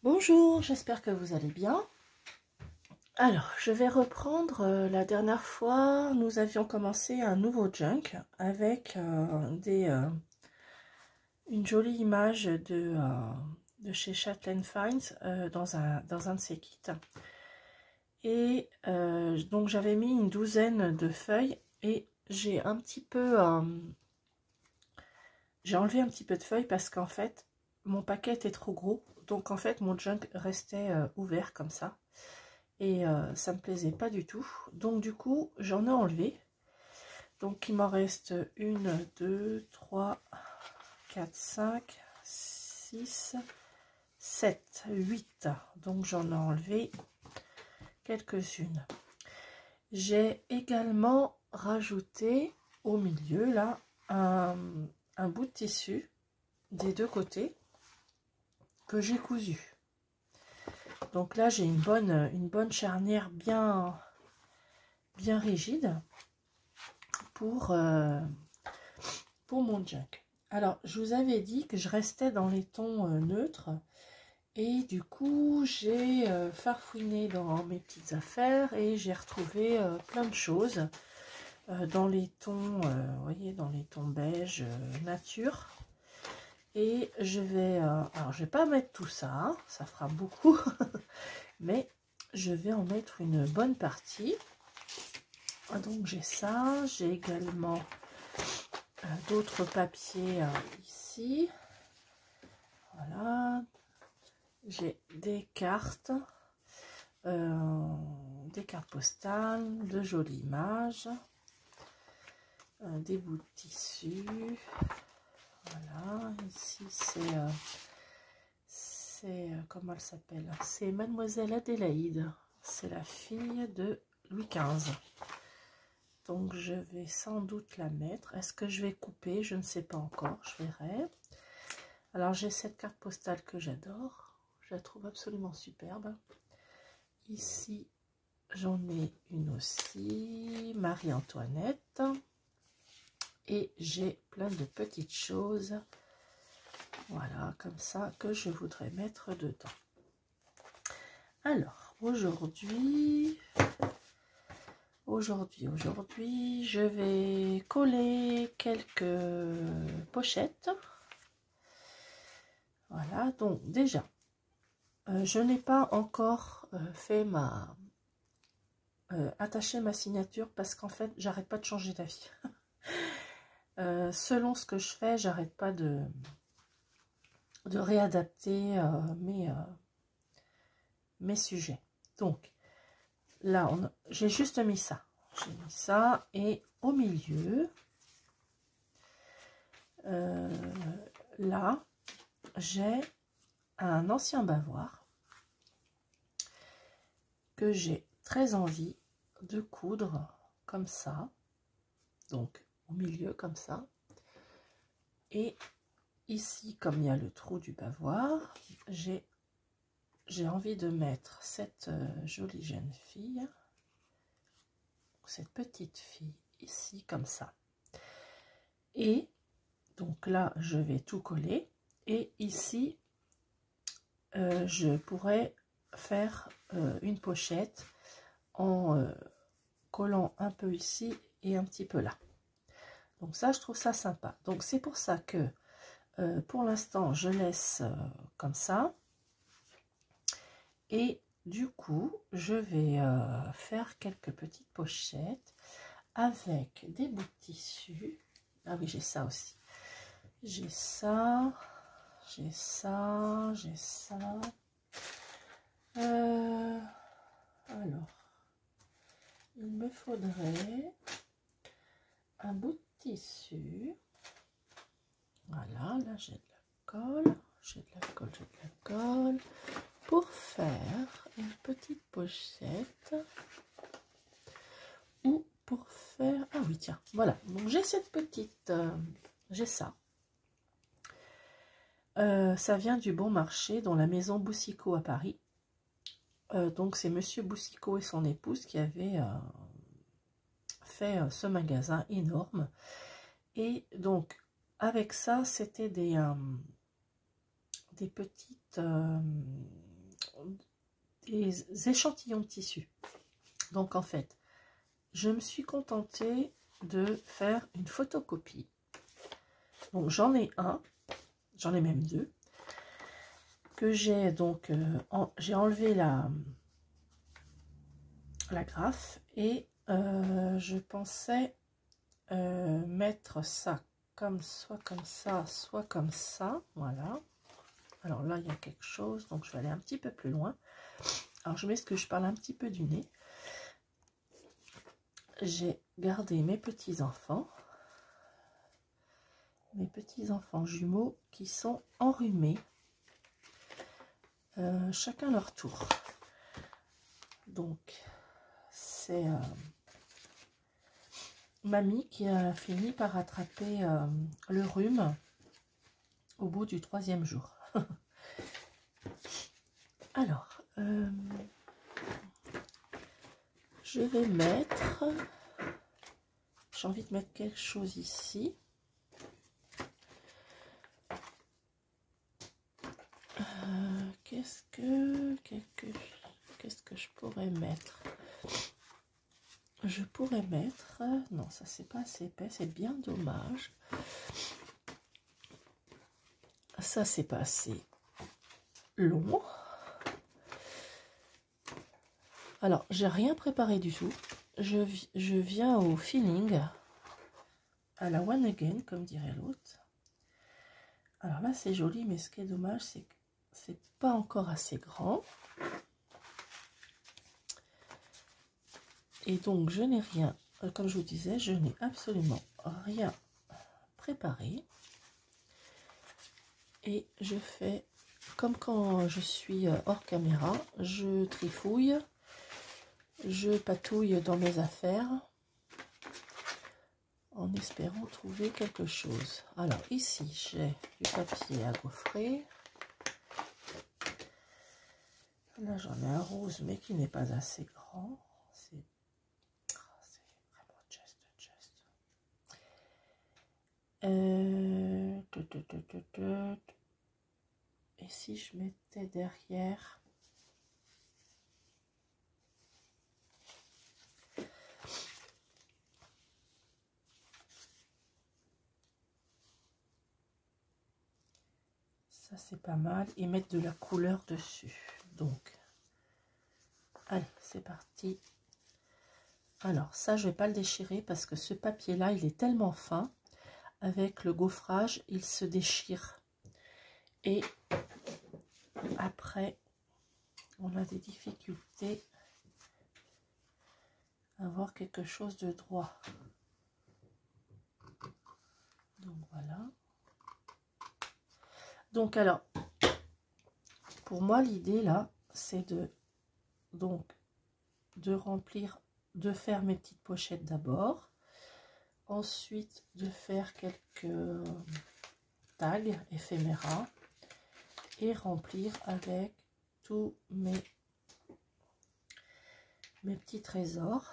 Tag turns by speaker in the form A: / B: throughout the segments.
A: Bonjour, j'espère que vous allez bien. Alors, je vais reprendre la dernière fois, nous avions commencé un nouveau junk avec une jolie image de chez Chatelaine Finds dans un de ses kits. Et donc j'avais mis une douzaine de feuilles et j'ai j'ai enlevé un petit peu de feuilles parce qu'en fait, mon paquet était trop gros. Donc en fait, mon junk restait ouvert comme ça. Et ça me plaisait pas du tout. Donc du coup, j'en ai enlevé. Donc il m'en reste 1, 2, 3, 4, 5, 6, 7, 8. Donc j'en ai enlevé quelques-unes. J'ai également rajouté au milieu là un bout de tissu des deux côtés que j'ai cousu. Donc là j'ai une bonne charnière bien rigide pour mon junk. Alors je vous avais dit que je restais dans les tons neutres et du coup j'ai farfouiné dans mes petites affaires et j'ai retrouvé plein de choses dans les tons, vous voyez, dans les tons beige nature. Et je vais, alors je vais pas mettre tout ça, hein, ça fera beaucoup, mais je vais en mettre une bonne partie. Donc j'ai ça, j'ai également d'autres papiers ici. Voilà, j'ai des cartes postales, de jolies images, des bouts de tissu. Voilà, ici c'est comment elle s'appelle? C'est Mademoiselle Adélaïde, c'est la fille de Louis XV. Donc je vais sans doute la mettre. Est-ce que je vais couper? Je ne sais pas encore, je verrai. Alors j'ai cette carte postale que j'adore, je la trouve absolument superbe. Ici j'en ai une aussi, Marie-Antoinette. Et j'ai plein de petites choses, voilà, comme ça, que je voudrais mettre dedans. Alors, aujourd'hui, je vais coller quelques pochettes. Voilà, donc déjà, je n'ai pas encore fait attaché ma signature parce qu'en fait, j'arrête pas de changer d'avis. Selon ce que je fais, j'arrête pas de réadapter mes sujets. Donc là, j'ai juste mis ça. J'ai mis ça et au milieu, là, j'ai un ancien bavoir que j'ai très envie de coudre comme ça. Donc au milieu comme ça. Et ici, comme il y a le trou du bavoir, j'ai envie de mettre cette jolie jeune fille, cette petite fille ici comme ça. Et donc là, je vais tout coller. Et ici, je pourrais faire une pochette en collant un peu ici et un petit peu là. Donc ça, je trouve ça sympa. Donc c'est pour ça que pour l'instant, je laisse comme ça. Et du coup, je vais faire quelques petites pochettes avec des bouts de tissu. Ah oui, j'ai ça aussi. J'ai ça, j'ai ça, j'ai ça. Alors, il me faudrait un bout de tissu. Voilà, là j'ai de la colle, j'ai de la colle, j'ai de la colle. Pour faire une petite pochette ou pour faire... Ah oui, tiens, voilà. Donc j'ai cette petite... j'ai ça. Ça vient du Bon Marché, dans la maison Boussicot à Paris. Donc c'est Monsieur Boussicot et son épouse qui avaient fait ce magasin énorme. Et donc avec ça, c'était des petites... des échantillons de tissu. Donc en fait, je me suis contentée de faire une photocopie. Donc j'en ai un, j'en ai même deux, que j'ai donc, j'ai enlevé la graffe et je pensais mettre ça comme soit comme ça, soit comme ça, voilà. Alors là, il y a quelque chose, donc je vais aller un petit peu plus loin. Alors je m'excuse, je parle un petit peu du nez. J'ai gardé mes petits-enfants jumeaux qui sont enrhumés, chacun leur tour. Donc, c'est mamie qui a fini par attraper le rhume au bout du 3e jour. Alors, je vais mettre... J'ai envie de mettre quelque chose ici. Qu'est-ce que je pourrais mettre? Je pourrais mettre... Non, ça c'est pas assez épais, c'est bien dommage. Ça c'est pas assez long. Alors, j'ai rien préparé du tout. Je viens au feeling, à la one again, comme dirait l'autre. Alors là, c'est joli, mais ce qui est dommage, c'est que c'est pas encore assez grand. Et donc, je n'ai rien, comme je vous disais, je n'ai absolument rien préparé. Et je fais comme quand je suis hors caméra, je trifouille, je patouille dans mes affaires en espérant trouver quelque chose. Alors ici, j'ai du papier à gaufrer. Là, j'en ai un rose, mais qui n'est pas assez grand. C'est vraiment just. Et si je mettais derrière... Ça, c'est pas mal. Et mettre de la couleur dessus. Donc, allez, c'est parti. Alors, ça, je vais pas le déchirer parce que ce papier-là, il est tellement fin. Avec le gaufrage, il se déchire. Et après, on a des difficultés à avoir quelque chose de droit. Donc, voilà. Donc, alors, pour moi, l'idée, là, c'est de remplir, de faire mes petites pochettes d'abord. Ensuite, de faire quelques tags éphéméras et remplir avec tous mes petits trésors.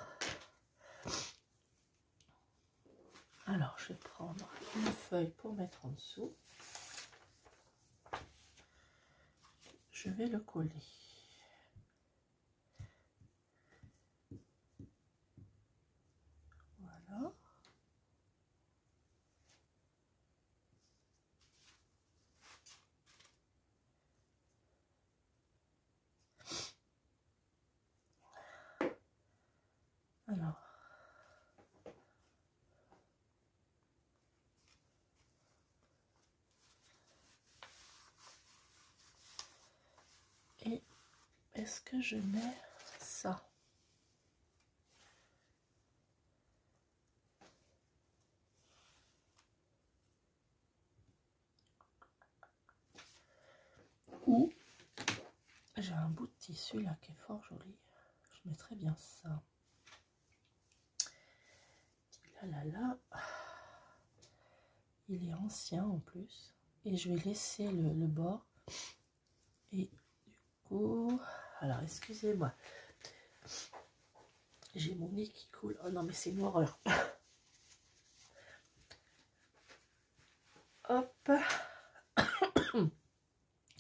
A: Alors, je vais prendre une feuille pour mettre en dessous. Je vais le coller. Voilà. Alors, et est-ce que je mets ça? Ou j'ai un bout de tissu là qui est fort joli. Je mettrais bien ça. Là. Il est ancien en plus. Et je vais laisser le bord. Et du coup... Alors, excusez-moi. J'ai mon nez qui coule. Oh non, mais c'est une horreur. Hop.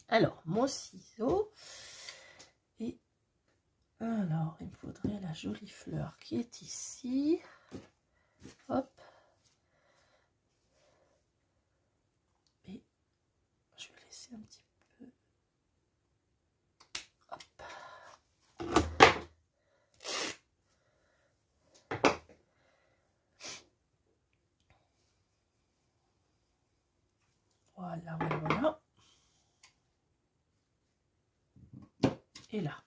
A: Alors, mon ciseau. Alors, il me faudrait la jolie fleur qui est ici. Hop. Et je vais laisser un petit peu. Hop. Voilà, voilà, voilà. Et là.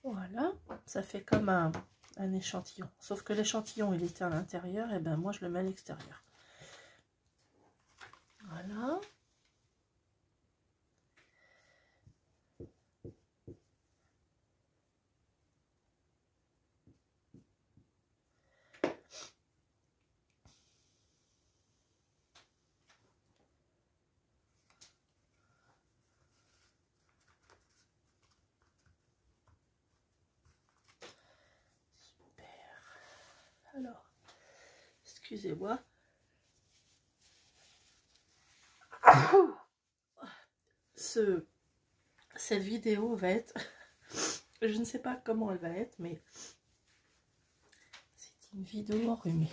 A: Voilà, ça fait comme un échantillon. Sauf que l'échantillon, il était à l'intérieur, et ben moi, je le mets à l'extérieur. Voilà. Alors, excusez-moi. Cette vidéo va être... je ne sais pas comment elle va être, mais c'est une vidéo enrhumée.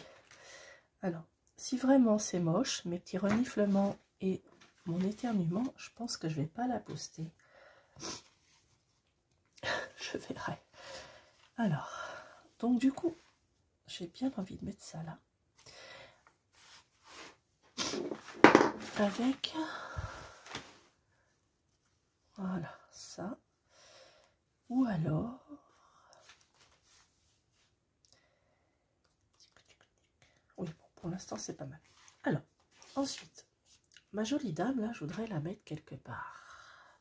A: Alors, si vraiment c'est moche, mes petits reniflements et mon éternuement, je pense que je vais pas la poster. Je verrai. Alors, donc du coup, j'ai bien envie de mettre ça là. Avec, voilà, ça. Ou alors, oui, bon, pour l'instant, c'est pas mal. Alors, ensuite, ma jolie dame, là, je voudrais la mettre quelque part.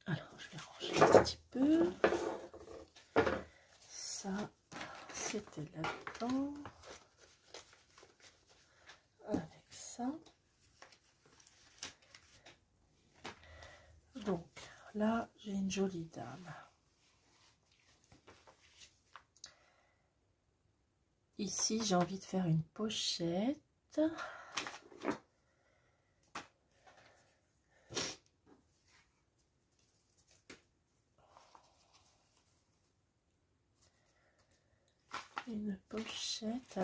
A: Alors, je vais ranger un petit peu. Ça, c'était là-dedans. Avec ça. Donc, là, j'ai une jolie dame. Ici, j'ai envie de faire une pochette. Une pochette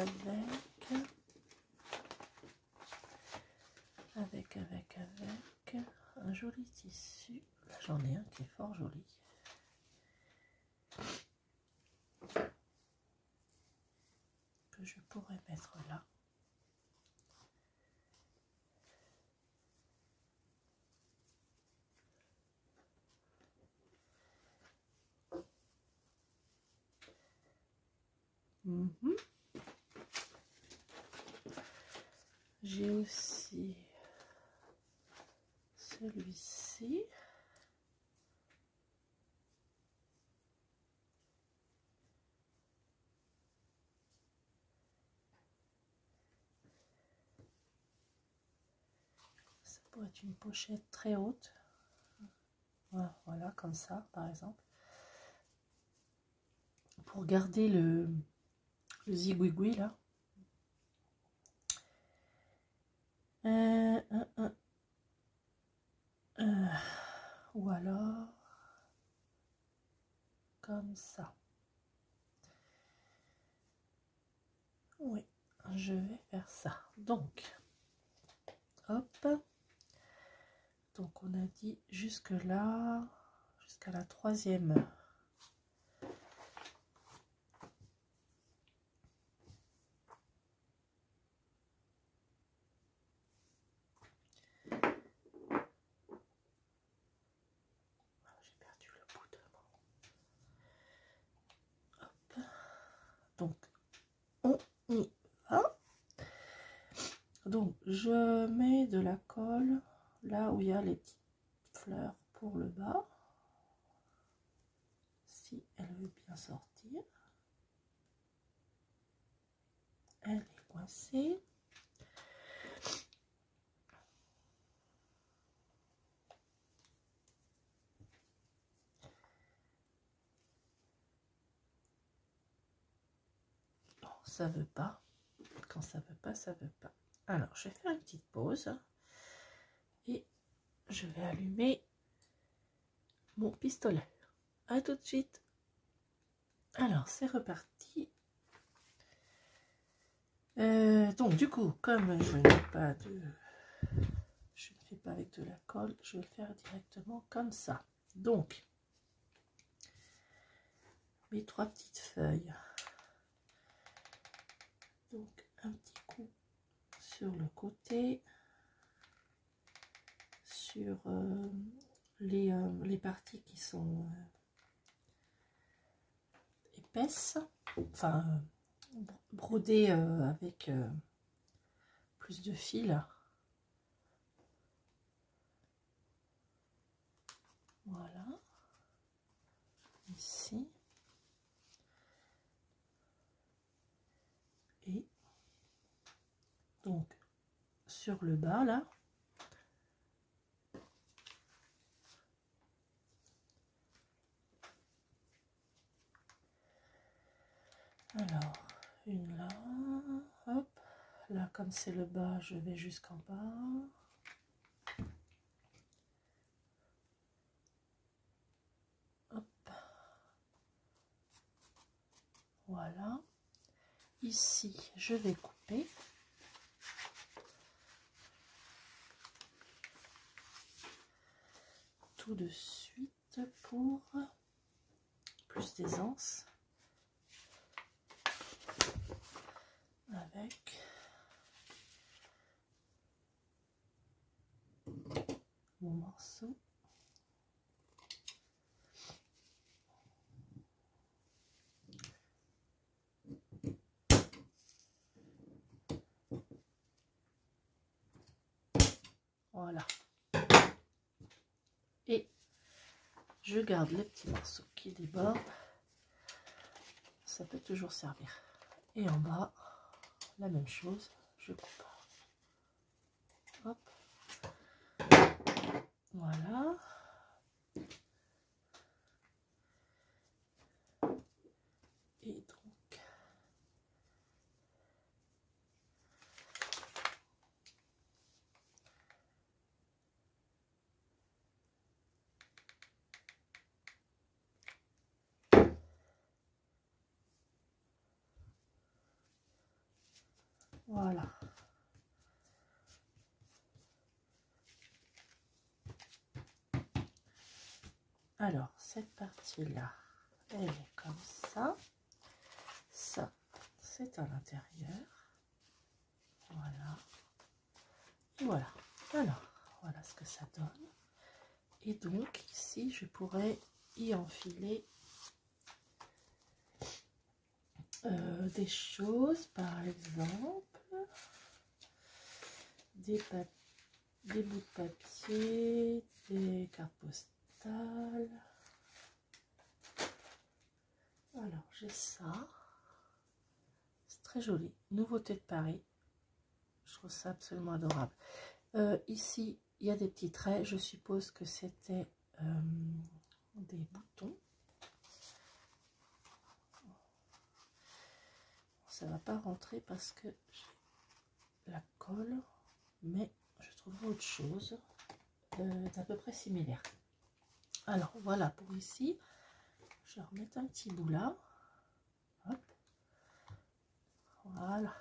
A: avec un joli tissu. Là, j'en ai un qui est fort joli. Que je pourrais mettre là. J'ai aussi celui-ci. Ça pourrait être une pochette très haute. Voilà, comme ça, par exemple. Pour garder le zigouigoui, là. Ou alors, comme ça. Oui, je vais faire ça. Donc, hop. Donc, on a dit jusque là, jusqu'à la troisième. J'ai perdu le bout de mon... Hop. Donc, on y va. Donc, je mets de la colle là où il y a les petites fleurs pour le bas. Si elle veut bien sortir. Elle est coincée. Non, ça veut pas. Quand ça veut pas, ça veut pas. Alors, je vais faire une petite pause et je vais allumer mon pistolet. À tout de suite. Alors, c'est reparti. Donc, du coup, comme je n'ai pas de... Je ne fais pas avec de la colle, je vais le faire directement comme ça. Donc, mes 3 petites feuilles. Donc, un petit coup sur le côté, sur les parties qui sont épaisses, enfin brodées avec plus de fil. Voilà, ici. Et donc, sur le bas, là, alors, une là, hop, là, comme c'est le bas, je vais jusqu'en bas. Hop. Voilà. Ici, je vais couper. Tout de suite pour plus d'aisance. Avec mon morceau. Voilà. Et je garde les petits morceaux qui débordent. Ça peut toujours servir. Et en bas, la même chose. Je coupe. Hop. Voilà. Et donc, voilà. Alors, cette partie-là, elle est comme ça. Ça, c'est à l'intérieur. Voilà. Et voilà. Alors, voilà ce que ça donne. Et donc, ici, je pourrais y enfiler des choses, par exemple, des bouts de papier, des cartes postales. Alors, j'ai ça. C'est très joli. Nouveauté de Paris. Je trouve ça absolument adorable. Ici, il y a des petits traits. Je suppose que c'était des boutons. Ça va pas rentrer parce que j'ai la colle, mais je trouverai autre chose d'à peu près similaire. Alors, voilà pour ici. Je vais remettre un petit bout là. Hop. Voilà.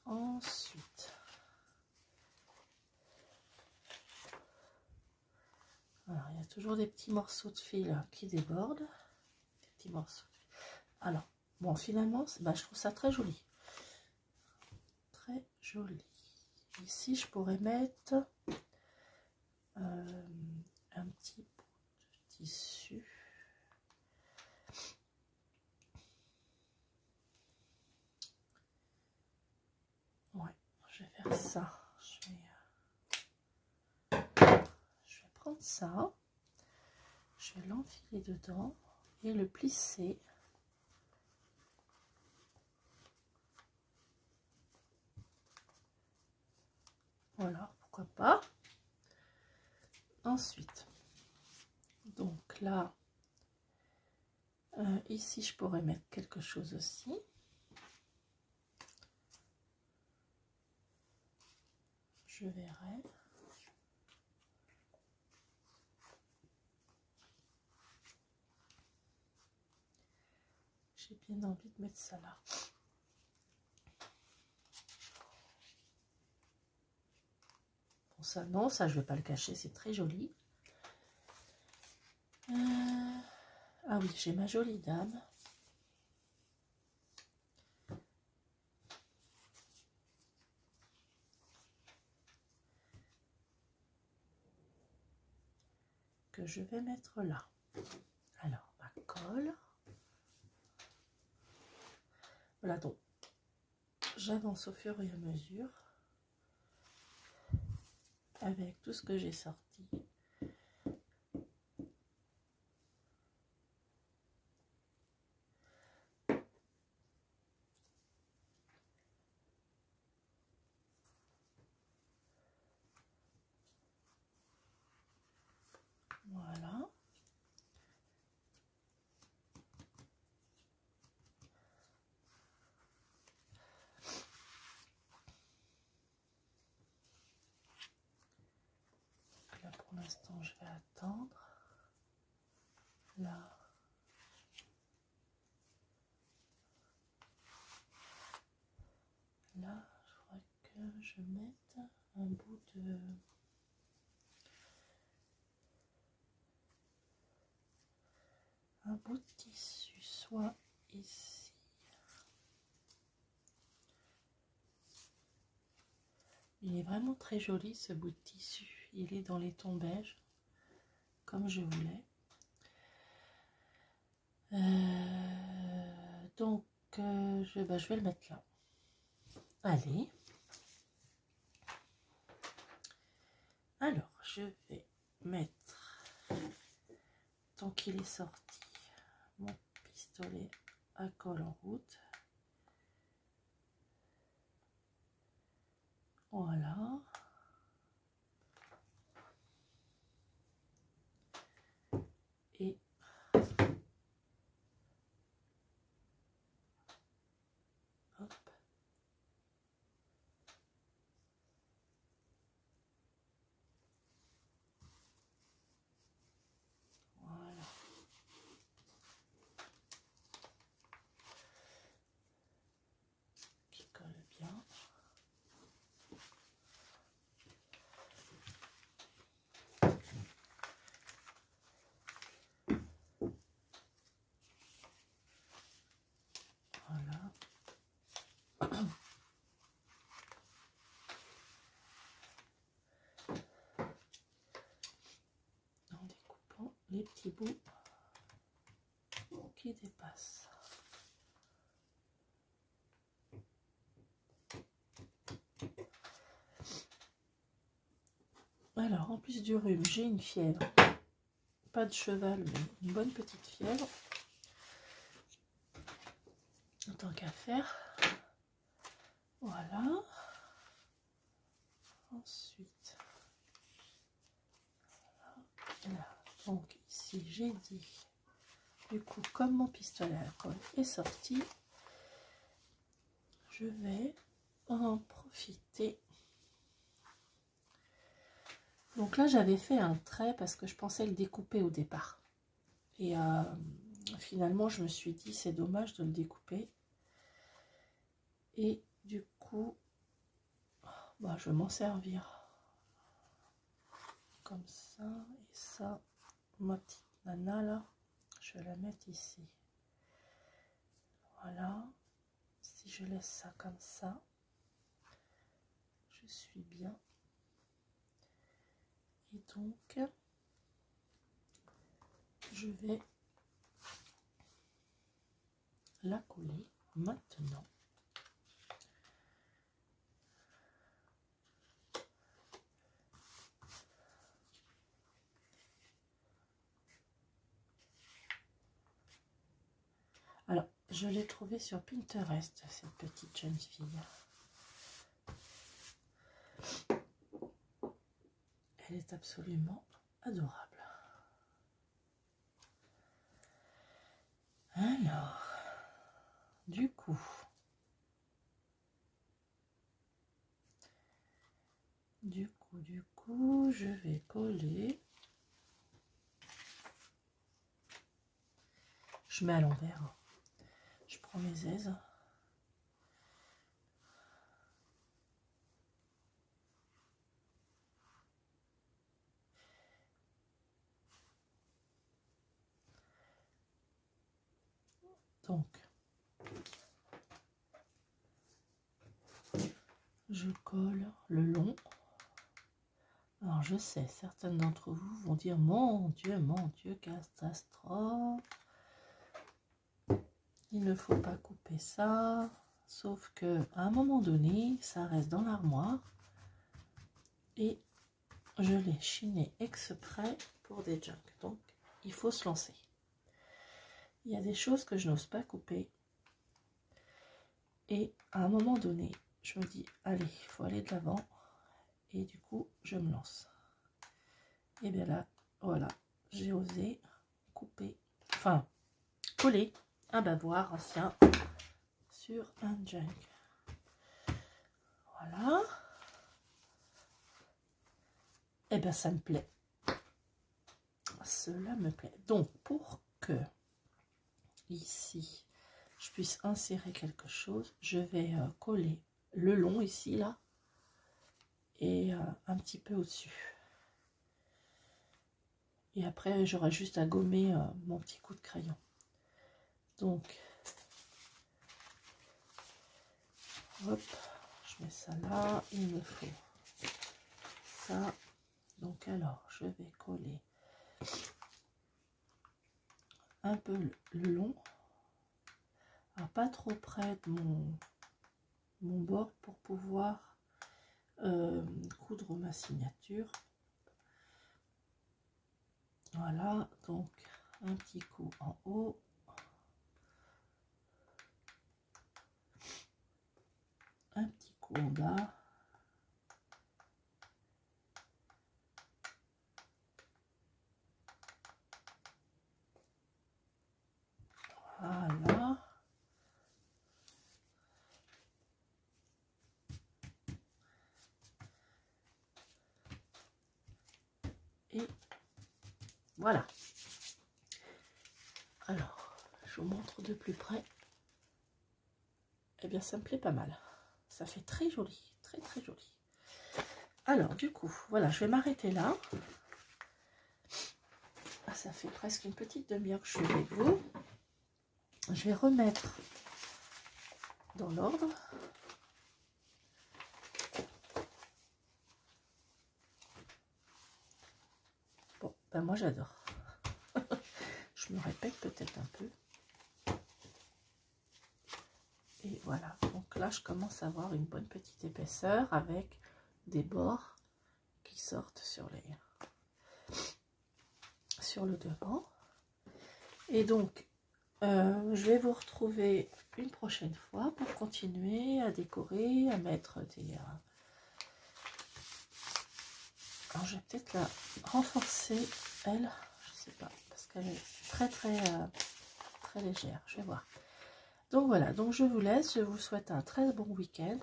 A: Ensuite, alors il y a toujours des petits morceaux de fil qui débordent. Des petits morceaux de fil. Alors, bon, finalement, bah, je trouve ça très joli. Très joli. Ici, je pourrais mettre un petit bout de tissu. Ouais, je vais faire ça. Je vais prendre ça. Je vais l'enfiler dedans et le plisser. Voilà, pourquoi pas. Ensuite, donc là, ici, je pourrais mettre quelque chose aussi. je verrai. J'ai bien envie de mettre ça là. Bon, ça, non, ça, je vais pas le cacher, c'est très joli. Ah oui, j'ai ma jolie dame. Que je vais mettre là. Alors, ma colle. Voilà, donc, j'avance au fur et à mesure avec tout ce que j'ai sorti. Voilà. Là, pour l'instant, je vais attendre. Là. Là, je crois que je mette un bout de... tissu, soit ici. Il est vraiment très joli ce bout de tissu. Il est dans les tons beige, comme je voulais. Donc, je vais le mettre là. Allez. Alors, je vais mettre, tant qu'il est sorti, mon pistolet à colle en route. Voilà. Et hop. Voilà. Qui colle bien. Voilà. En découpant les petits bouts qui dépassent. Alors, en plus du rhume, j'ai une fièvre. Pas de cheval, mais une bonne petite fièvre. Tant qu'à faire. Voilà. Ensuite, voilà. Donc ici, j'ai dit, du coup, comme mon pistolet à colle est sorti, je vais en profiter. Donc là, j'avais fait un trait parce que je pensais le découper au départ. Et finalement, je me suis dit, c'est dommage de le découper. Et du coup, bah, je vais m'en servir. Comme ça, et ça, ma petite nana là, je vais la mettre ici. Voilà. Si je laisse ça comme ça, je suis bien. Et donc, je vais la coller maintenant. Alors, je l'ai trouvée sur Pinterest, cette petite jeune fille. Elle est absolument adorable. Alors, du coup, Du coup, je vais coller. Je mets à l'envers. Je prends mes aises. Donc, je colle le long. Alors, je sais, certaines d'entre vous vont dire, mon Dieu, catastrophe. Il ne faut pas couper ça. Sauf que à un moment donné, ça reste dans l'armoire. Et je l'ai chiné exprès pour des jugs. Donc, il faut se lancer. Il y a des choses que je n'ose pas couper. Et à un moment donné, je me dis, allez, il faut aller de l'avant. Et du coup, je me lance. Et bien là, voilà, j'ai osé couper, enfin, coller un bavoir ancien sur un junk. Voilà. Et bien, ça me plaît. Cela me plaît. Donc, pour que ici, je puisse insérer quelque chose, je vais coller le long ici, là, et un petit peu au-dessus. Et après, j'aurai juste à gommer mon petit coup de crayon. Donc, hop, je mets ça là. Il me faut ça. Donc, alors, je vais coller un peu le long. Alors, pas trop près de mon bord pour pouvoir coudre ma signature. Voilà, donc un petit coup en haut. Un petit coup en bas. Voilà. Et voilà. Alors, je vous montre de plus près. Eh bien, ça me plaît pas mal. Ça fait très joli, très très joli. Alors, du coup, voilà, je vais m'arrêter là. Ah, ça fait presque une petite demi-heure que je suis avec vous. Je vais remettre dans l'ordre. Bon, ben moi j'adore. Je me répète peut-être un peu. Et voilà, donc là je commence à avoir une bonne petite épaisseur avec des bords qui sortent sur le devant. Et donc je vais vous retrouver une prochaine fois pour continuer à décorer, à mettre des... Alors je vais peut-être la renforcer, elle, je sais pas, parce qu'elle est très légère, je vais voir. Donc voilà, donc je vous laisse, je vous souhaite un très bon week-end.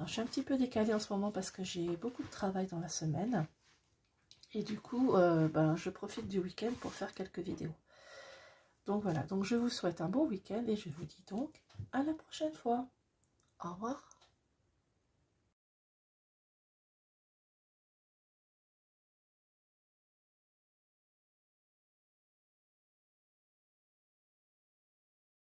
A: Je suis un petit peu décalée en ce moment parce que j'ai beaucoup de travail dans la semaine. Et du coup, je profite du week-end pour faire quelques vidéos. Donc voilà, donc je vous souhaite un bon week-end et je vous dis donc à la prochaine fois. Au revoir.